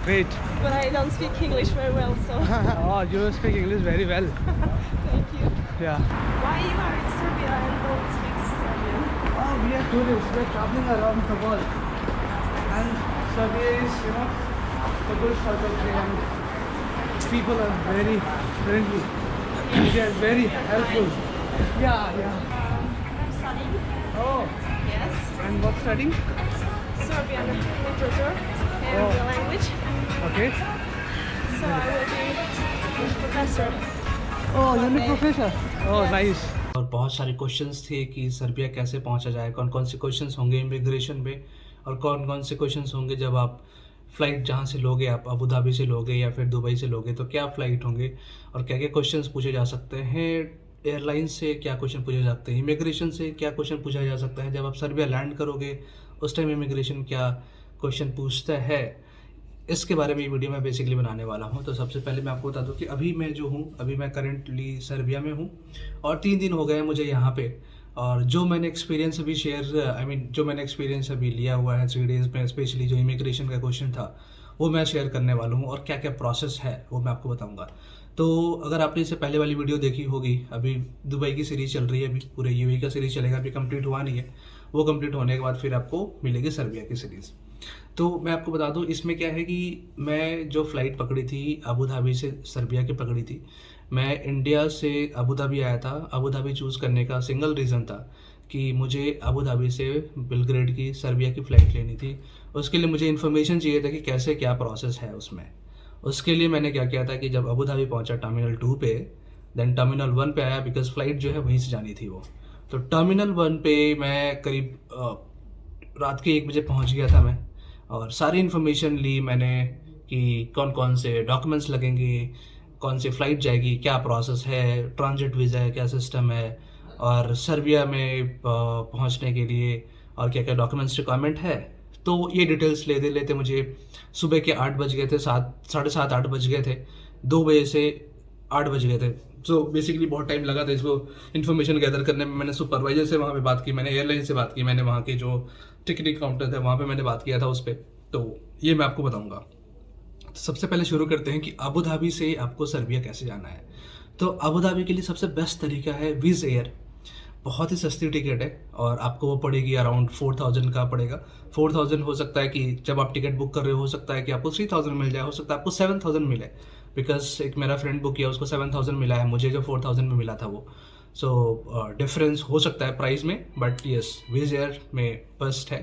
Great. but I don't speak English very well, so Oh, you speak English very well. thank you. Yeah. Why you are in Serbia and don't speak Serbian? Oh, we are tourists. We are traveling around the world. And Serbia is, a good country and people are very friendly. They are very helpful. Yeah. I'm studying. Oh, Yes. and what studying? Serbian literature and Oh. the language. Okay. So I will be professor. Oh, you're a professor. Oh, nice. और बहुत सारे questions थे कि Serbia कैसे पहुंचा जाए, कौन कौन से क्वेश्चंस होंगे इमिग्रेशन पे, और कौन कौन से क्वेश्चंस होंगे जब आप फ़्लाइट जहाँ से लोगे, आप अबू धाबी से लोगे या फिर दुबई से लोगे तो क्या फ़्लाइट होंगे, और क्या क्या क्वेश्चंस पूछे जा सकते हैं, एयरलाइन से क्या क्वेश्चन पूछे जा सकते हैं, इमिग्रेशन से क्या क्वेश्चन पूछा जा सकता है, जब आप सर्बिया लैंड करोगे उस टाइम इमिग्रेशन क्या क्वेश्चन पूछता है, इसके बारे में ये वीडियो मैं बेसिकली बनाने वाला हूँ। तो सबसे पहले मैं आपको बता दूँ कि अभी मैं करेंटली सर्बिया में हूँ और 3 दिन हो गए हैं मुझे यहाँ पे, और जो मैंने एक्सपीरियंस अभी लिया हुआ है 3 डेज़ में, स्पेशली जो इमिग्रेशन का क्वेश्चन था वो मैं शेयर करने वाला हूँ, और क्या क्या प्रोसेस है वो मैं आपको बताऊँगा। तो अगर आपने इससे पहले वाली वीडियो देखी होगी, अभी दुबई की सीरीज़ चल रही है, अभी पूरे यूएई का सीरीज़ चलेगा, अभी कंप्लीट हुआ नहीं है, वो कंप्लीट होने के बाद फिर आपको मिलेगी सर्बिया की सीरीज़। तो मैं आपको बता दूं इसमें क्या है कि मैं जो फ़्लाइट पकड़ी थी अबू धाबी से सर्बिया की पकड़ी थी। मैं इंडिया से अबू धाबी आया था। अबू धाबी चूज़ करने का सिंगल रीज़न था कि मुझे अबू धाबी से बेलग्रेड की सर्बिया की फ़्लाइट लेनी थी। उसके लिए मुझे इन्फॉर्मेशन चाहिए था कि कैसे क्या प्रोसेस है उसमें। उसके लिए मैंने क्या किया था कि जब अबू धाबी पहुंचा टर्मिनल 2 पे, देन टर्मिनल 1 पे आया, बिकॉज़ फ़्लाइट जो है वहीं से जानी थी वो। तो टर्मिनल 1 पे मैं करीब रात के 1 बजे पहुंच गया था मैं, और सारी इन्फॉर्मेशन ली मैंने कि कौन कौन से डॉक्यूमेंट्स लगेंगे, कौन सी फ़्लाइट जाएगी, क्या प्रोसेस है, ट्रांजिट वीज़ा है, क्या सिस्टम है, और सर्बिया में पहुंचने के लिए और क्या क्या डॉक्यूमेंट्स रिक्वायरमेंट है। तो ये डिटेल्स लेते लेते मुझे सुबह के 8 बज गए थे, 7:30-8 बज गए थे, 2 बजे से 8 बज गए थे। सो बेसिकली बहुत टाइम लगा था इसको इन्फॉर्मेशन गैदर करने में। मैंने सुपरवाइजर से वहाँ पे बात की, मैंने एयरलाइन से बात की, मैंने वहाँ के जो टिकट काउंटर थे वहाँ पे मैंने बात किया था उस पर। तो ये मैं आपको बताऊँगा। तो सबसे पहले शुरू करते हैं कि अबू धाबी से आपको सर्बिया कैसे जाना है। तो अबू धाबी के लिए सबसे बेस्ट तरीका है विज़ एयर। बहुत ही सस्ती टिकट है और आपको वो पड़ेगी अराउंड 4000 का पड़ेगा। 4000 हो सकता है कि जब आप टिकट बुक कर रहे हो सकता है कि आपको 3000 मिल जाए, हो सकता है आपको 7000 मिले, बिकॉज एक मेरा फ्रेंड बुक किया उसको 7000 मिला है, मुझे जो 4000 में मिला था वो। सो डिफरेंस हो सकता है प्राइस में, बट यस विज़ एयर में बेस्ट है।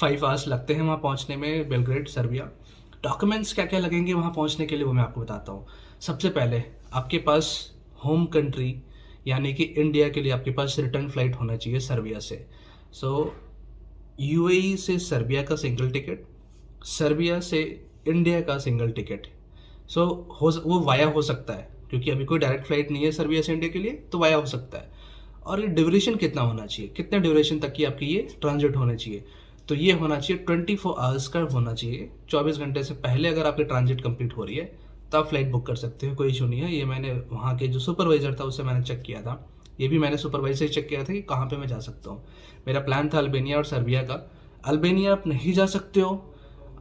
5 आवर्स लगते हैं वहाँ पहुँचने में, बेलग्रेड सर्बिया। डॉक्यूमेंट्स क्या क्या लगेंगे वहाँ पहुँचने के लिए वो मैं आपको बताता हूँ। सबसे पहले आपके पास होम कंट्री यानी कि इंडिया के लिए आपके पास रिटर्न फ्लाइट होना चाहिए सर्बिया से। सो यूएई से सर्बिया का सिंगल टिकट, सर्बिया से इंडिया का सिंगल टिकट। सो वो वाया हो सकता है, क्योंकि अभी कोई डायरेक्ट फ्लाइट नहीं है सर्बिया से इंडिया के लिए, तो वाया हो सकता है। और ये ड्यूरेशन कितना होना चाहिए, कितने ड्यूरेशन तक की आपकी ये ट्रांजिट होना चाहिए, तो ये होना चाहिए 24 आवर्स का होना चाहिए। 24 घंटे से पहले अगर आपकी ट्रांजिट कंप्लीट हो रही है तो आप फ्लाइट बुक कर सकते हो, कोई इशू नहीं है। ये मैंने वहाँ के जो सुपरवाइज़र था उससे मैंने चेक किया था, ये भी मैंने सुपरवाइजर से चेक किया था कि कहाँ पे मैं जा सकता हूँ। मेरा प्लान था अल्बानिया और सर्बिया का। अल्बानिया आप नहीं जा सकते हो।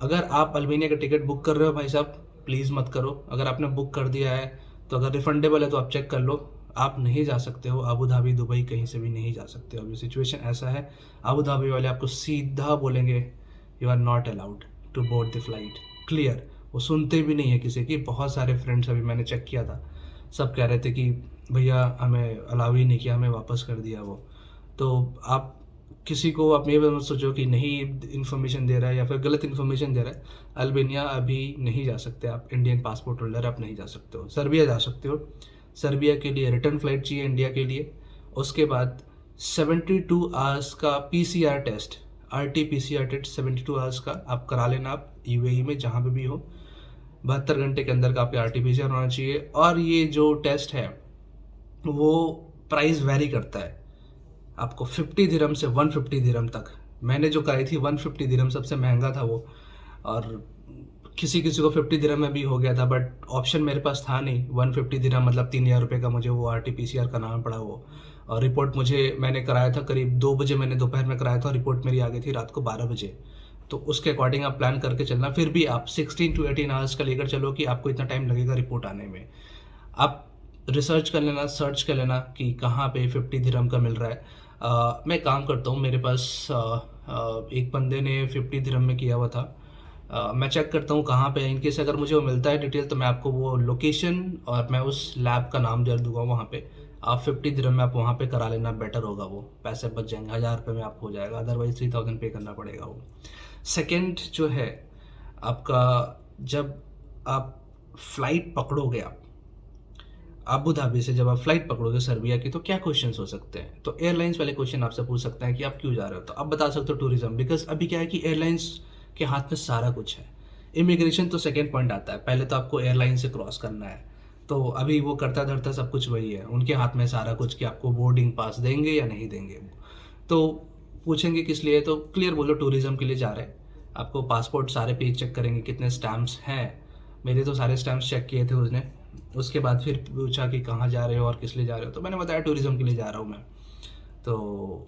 अगर आप अल्बानिया का टिकट बुक कर रहे हो भाई साहब, प्लीज़ मत करो। अगर आपने बुक कर दिया है तो अगर रिफंडेबल है तो आप चेक कर लो, आप नहीं जा सकते हो। अबू धाबी दुबई कहीं से भी नहीं जा सकते हो। अभी सिचुएशन ऐसा है, अबू धाबी वाले आपको सीधा बोलेंगे you are not allowed to board the flight. Clear, वो सुनते भी नहीं है किसी की। बहुत सारे फ्रेंड्स अभी मैंने चेक किया था, सब कह रहे थे कि भैया हमें अलाउ ही नहीं किया, हमें वापस कर दिया वो। तो आप किसी को आप ये मत सोचो कि नहीं इन्फॉर्मेशन दे रहा है या फिर गलत इन्फॉर्मेशन दे रहा है। अल्बानिया अभी नहीं जा सकते आप, इंडियन पासपोर्ट होल्डर आप नहीं जा सकते हो। सर्बिया जा सकते हो। सर्बिया के लिए रिटर्न फ्लाइट चाहिए इंडिया के लिए। उसके बाद 72 आवर्स का PCR test, RT-PCR test 72 hours का आप करा लेना, आप यूएई में जहाँ पे भी हो। 72 घंटे के अंदर का आपके RT-PCR होना चाहिए। और ये जो टेस्ट है वो प्राइस वैरी करता है, आपको 50 दिरहम से 150 दिरहम तक। मैंने जो कराई थी 150 दिरहम सबसे महंगा था वो, और किसी किसी को 50 दिरहम में भी हो गया था, बट ऑप्शन मेरे पास था नहीं। 150 दिरहम मतलब 3000 रुपये का मुझे वो RT-PCR कराना पड़ा वो। और रिपोर्ट मैंने कराया था करीब 2 बजे, मैंने दोपहर में कराया था, रिपोर्ट मेरी आ गई थी रात को 12 बजे। तो उसके अकॉर्डिंग आप प्लान करके चलना। फिर भी आप 16 to 18 आवर्स का लेकर चलो कि आपको इतना टाइम लगेगा रिपोर्ट आने में। आप रिसर्च कर लेना, सर्च कर लेना कि कहाँ पे 50 दिरहम का मिल रहा है। मैं काम करता हूँ, मेरे पास एक बंदे ने 50 दिरहम में किया हुआ था। मैं चेक करता हूँ कहाँ पे है। इनकेस अगर मुझे वो मिलता है डिटेल तो मैं आपको वो लोकेशन और मैं उस लैब का नाम जरूर दूंगा वहाँ पे। आप 50 दिरहम में आप वहाँ पे करा लेना, बेटर होगा, वो पैसे बच जाएंगे। 1000 रुपये में आपको हो जाएगा, अदरवाइज 3000 पे करना पड़ेगा वो। सेकेंड जो है आपका, जब आप फ्लाइट पकड़ोगे, आप अबू धाबी से जब आप फ्लाइट पकड़ोगे सर्बिया की, तो क्या क्वेश्चंस हो सकते हैं? तो एयरलाइंस वाले क्वेश्चन आपसे पूछ सकते हैं कि आप क्यों जा रहे हो, तो आप बता सकते हो टूरिज्म। बिकॉज अभी क्या है कि एयरलाइंस के हाथ में सारा कुछ है। इमिग्रेशन तो सेकेंड पॉइंट आता है, पहले तो आपको एयरलाइन से क्रॉस करना है। तो अभी वो करता धरता सब कुछ वही है, उनके हाथ में सारा कुछ कि आपको बोर्डिंग पास देंगे या नहीं देंगे। तो पूछेंगे किस लिए, तो क्लियर बोलो टूरिज्म के लिए जा रहे हैं। आपको पासपोर्ट सारे पेज चेक करेंगे कितने स्टैम्प्स हैं। मेरे तो सारे स्टैम्प्स चेक किए थे उसने। उसके बाद फिर पूछा कि कहाँ जा रहे हो और किस लिए जा रहे हो, तो मैंने बताया टूरिज्म के लिए जा रहा हूँ मैं। तो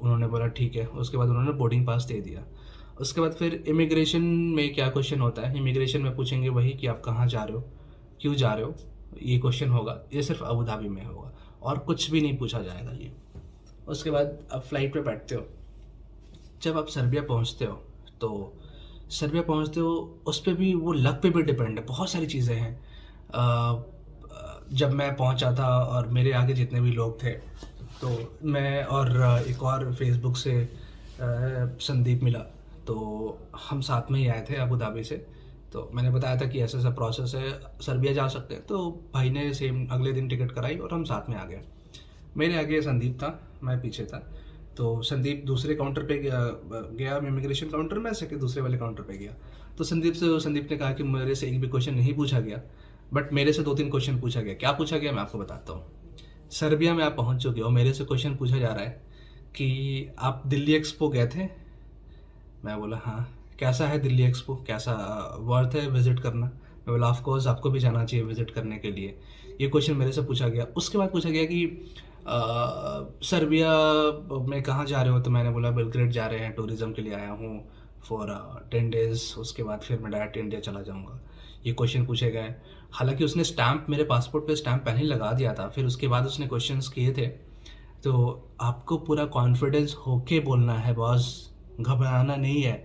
उन्होंने बोला ठीक है। उसके बाद उन्होंने बोर्डिंग पास दे दिया। उसके बाद फिर इमिग्रेशन में क्या क्वेश्चन होता है, इमिग्रेशन में पूछेंगे वही कि आप कहाँ जा रहे हो, क्यों जा रहे हो, ये क्वेश्चन होगा। ये सिर्फ अबू धाबी में होगा और कुछ भी नहीं पूछा जाएगा ये। उसके बाद आप फ्लाइट पे बैठते हो, जब आप सर्बिया पहुंचते हो तो सर्बिया पहुंचते हो उस पर भी वो लक पे भी डिपेंड है, बहुत सारी चीज़ें हैं। जब मैं पहुंचा था और मेरे आगे जितने भी लोग थे, तो मैं और एक और फेसबुक से संदीप मिला, तो हम साथ में ही आए थे अबू धाबी से। तो मैंने बताया था कि ऐसा ऐसा प्रोसेस है, सर्बिया जा सकते हैं। तो भाई ने सेम अगले दिन टिकट कराई और हम साथ में आ गए। मेरे आगे संदीप था, मैं पीछे था। तो संदीप दूसरे काउंटर पे गया इमिग्रेशन काउंटर में, से दूसरे वाले काउंटर पे गया। तो संदीप ने कहा कि मेरे से एक भी क्वेश्चन नहीं पूछा गया, बट मेरे से 2-3 क्वेश्चन पूछा गया। क्या पूछा गया मैं आपको बताता हूँ। सर्बिया में आप पहुँच चुके हो, मेरे से क्वेश्चन पूछा जा रहा है कि आप दिल्ली एक्सपो गए थे। मैं बोला हाँ। कैसा है दिल्ली एक्सपो, कैसा वर्थ है विज़िट करना? मैं बोला ऑफ कोर्स आपको भी जाना चाहिए विज़िट करने के लिए। ये क्वेश्चन मेरे से पूछा गया। उसके बाद पूछा गया कि सर्बिया में कहाँ जा रहे हो, तो मैंने बोला बेलग्रेड जा रहे हैं, टूरिज़्म के लिए आया हूँ फॉर 10 डेज़। उसके बाद फिर मैं डायरेक्ट इंडिया चला जाऊँगा। ये क्वेश्चन पूछे गए। हालांकि उसने स्टैम्प मेरे पासपोर्ट पे स्टैम्प पहले ही लगा दिया था, फिर उसके बाद उसने क्वेश्चंस किए थे। तो आपको पूरा कॉन्फिडेंस होके बोलना है बॉस, घबराना नहीं है।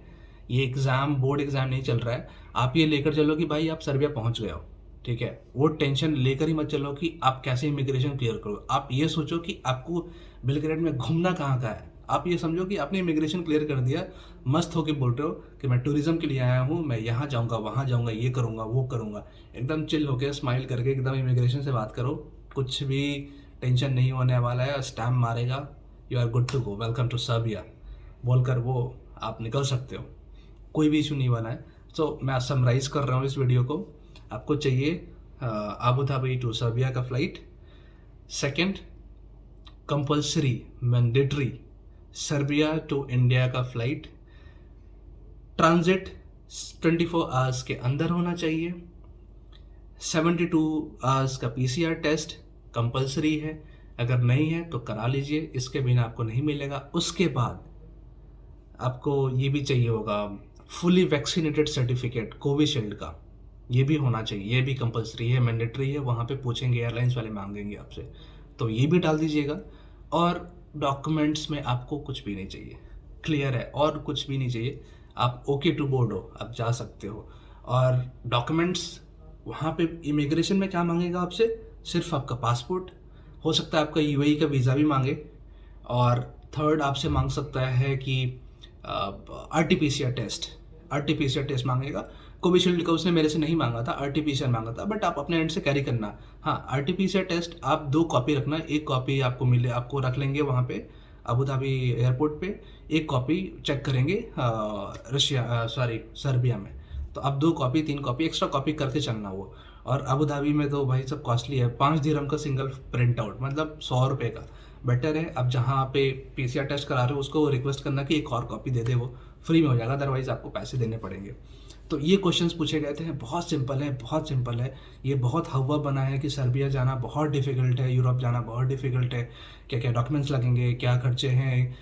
ये एग्ज़ाम बोर्ड एग्ज़ाम नहीं चल रहा है। आप ये लेकर चलो कि भाई आप सर्बिया पहुंच गए हो, ठीक है। वो टेंशन लेकर ही मत चलो कि आप कैसे इमिग्रेशन क्लियर करो। आप ये सोचो कि आपको बेलग्रेड में घूमना कहाँ का है। आप ये समझो कि आपने इमिग्रेशन क्लियर कर दिया, मस्त होके बोल रहे हो कि मैं टूरिज्म के लिए आया हूँ, मैं यहाँ जाऊँगा, वहाँ जाऊँगा, ये करूँगा, वो करूँगा। एकदम चिल होके स्माइल करके एकदम इमिग्रेशन से बात करो। कुछ भी टेंशन नहीं होने वाला है। स्टैम्प मारेगा, you are good to go, welcome to Serbia बोलकर वो आप निकल सकते हो। कोई भी इशू नहीं बना है। सो मैं समराइज कर रहा हूँ इस वीडियो को। आपको चाहिए अबू धाबी टू सर्बिया का flight. Second, compulsory mandatory Serbia to India का फ्लाइट। ट्रांजिट 24 आवर्स के अंदर होना चाहिए। 72 आवर्स का PCR टेस्ट कंपल्सरी है, अगर नहीं है तो करा लीजिए, इसके बिना आपको नहीं मिलेगा। उसके बाद आपको ये भी चाहिए होगा फुली वैक्सीनेटेड सर्टिफिकेट कोविशील्ड का, ये भी होना चाहिए। ये भी कंपल्सरी है, मैंडेटरी है। वहाँ पे पूछेंगे, एयरलाइंस वाले मांगेंगे आपसे, तो ये भी डाल दीजिएगा। और डॉक्यूमेंट्स में आपको कुछ भी नहीं चाहिए, क्लियर है, और कुछ भी नहीं चाहिए। आप ओके टू बोर्ड हो, आप जा सकते हो। और डॉक्यूमेंट्स वहाँ पे इमिग्रेशन में क्या मांगेगा आपसे? सिर्फ आपका पासपोर्ट, हो सकता है आपका UAE का वीज़ा भी मांगे। और थर्ड आपसे मांग सकता है कि RT-PCR टेस्ट मांगेगा। कोविशील्ड का उसने मेरे से नहीं मांगा था, RT-PCR मांगा था, बट आप अपने एंड से कैरी करना। हाँ, RT-PCR टेस्ट आप 2 कॉपी रखना। एक कॉपी आपको रख लेंगे वहाँ पे अबू धाबी एयरपोर्ट पे, एक कॉपी चेक करेंगे सर्बिया में। तो आप 2 कॉपी 3 कॉपी एक्स्ट्रा कॉपी करके चलना वो। और अबू धाबी में तो भाई सब कॉस्टली है, 5 दिरहम का सिंगल प्रिंट आउट, मतलब 100 रुपये का। बेटर है आप जहाँ पे PCR टेस्ट करा रहे हो उसको रिक्वेस्ट करना कि एक और कॉपी दे दे, वो फ्री में हो जाएगा, अदरवाइज आपको पैसे देने पड़ेंगे। तो ये क्वेश्चंस पूछे गए थे, बहुत सिंपल है, बहुत सिंपल है। ये बहुत हवा बना है कि सर्बिया जाना बहुत डिफ़िकल्ट है, यूरोप जाना बहुत डिफ़िकल्ट है, क्या क्या डॉक्यूमेंट्स लगेंगे, क्या खर्चे हैं,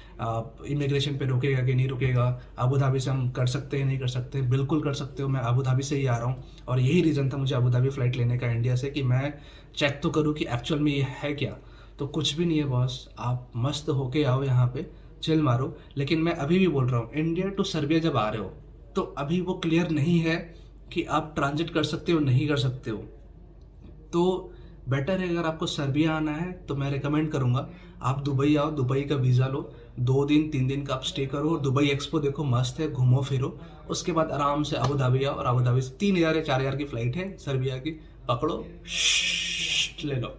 इमिग्रेशन पे रुकेगा कि नहीं रुकेगा, अबू धाबी से हम कर सकते हैं नहीं कर सकते। बिल्कुल कर सकते हो, मैं अबू धाबी से ही आ रहा हूँ और यही रीज़न था मुझे अबू धाबी फ़्लाइट लेने का इंडिया से, कि मैं चेक तो करूँ कि एक्चुअल में ये है क्या। तो कुछ भी नहीं है बॉस, आप मस्त होके आओ यहाँ पे, चिल मारो। लेकिन मैं अभी भी बोल रहा हूँ, इंडिया टू सर्बिया जब आ रहे हो तो अभी वो क्लियर नहीं है कि आप ट्रांजिट कर सकते हो नहीं कर सकते हो। तो बेटर है, अगर आपको सर्बिया आना है तो मैं रिकमेंड करूँगा आप दुबई आओ, दुबई का वीज़ा लो, 2 दिन 3 दिन का आप स्टे करो, दुबई एक्सपो देखो, मस्त है, घूमो फिरो। उसके बाद आराम से अबू धाबी आओ और अबू धाबी से 3000 या 4000 की फ़्लाइट है सर्बिया की, पकड़ो, ले लो।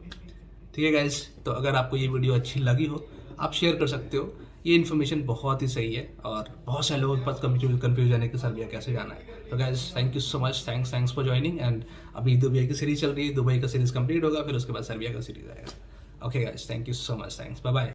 ठीक है गाइज, तो अगर आपको ये वीडियो अच्छी लगी हो आप शेयर कर सकते हो। ये इन्फॉर्मेशन बहुत ही सही है और बहुत सारे लोगों के पास कन्फ्यूजन है कि सर्बिया कैसे जाना है। तो guys thank you so much, thanks for joining. And अभी दुबई की सीरीज चल रही है, दुबई का सीरीज कंप्लीट होगा, फिर उसके बाद सर्बिया का सीरीज आएगा। Okay guys, thank you so much, thanks, bye bye.